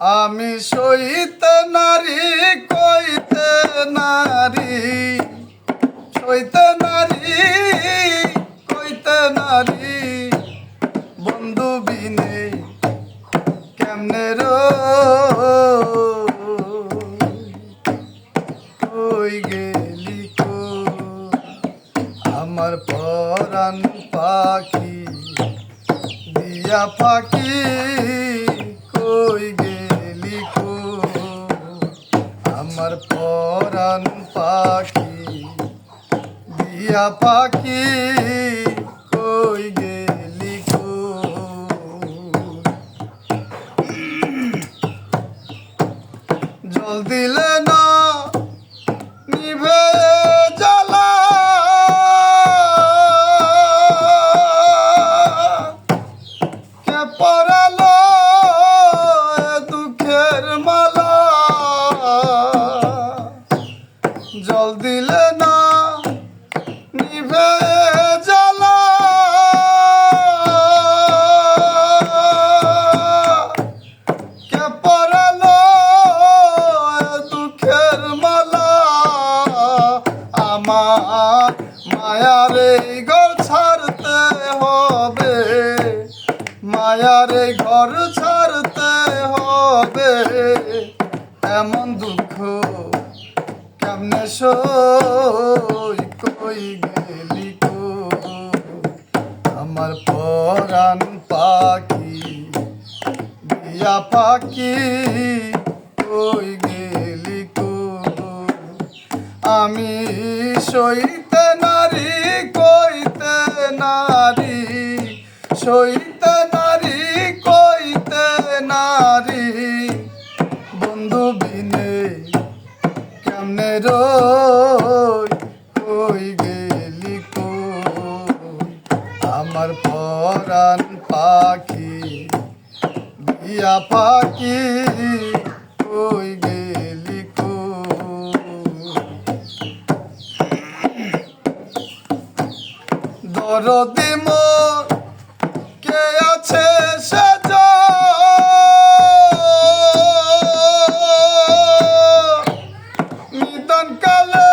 আমি সইতে নারী কইতে নারী, সইতে নারী কইতে নারী, বন্ধু বিনে কেমনে কই গেলি কো আমার পরাণ পাখি দিয়া পাখি কই গেলি কো আমার পরাণ পাখি দিয়া পাখি কই গেলি কো জল দিলে না নিভে জ্বালা কে পরালো দুঃখের মালা জল দিলে না নিভে জ্বালা কে পরালো দুঃখের মালা আমার মায়ার এই ঘর ছাড়তে হবে, মায়ার এই ঘর ছাড়তে হবে, এমন দুঃখ কেমনে সই কই গেলি কো আমার পরাণ পাখি দিয়া পাখি কই গেলি কো আমি সইতে নারী কইতে নারী, সইতে নারী কইতে নারী, বন্ধু বিনে কেমনে কই গেলি কো আমার পরাণ পাখি দিয়া পাখি কই গেলি কো দরদি মোর কে আছে সে নিদান কালে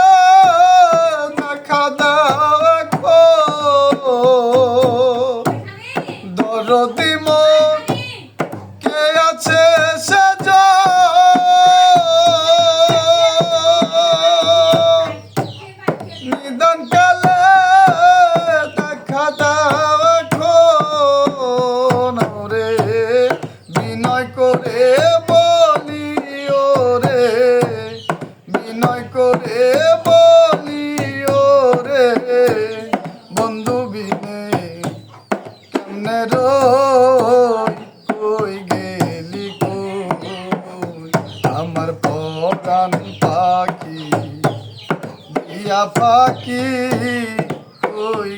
দেখা দেখো দরদি মোর কে আছে সে নিদান কালে দেখা দেখো রে বিনয় করে বলি ওরে, বিনয় করে বলি ওরে, বন্ধু বিনে কেমনে কই গেলি কই আমার পরাণ পাখি দিয়া পাখি কই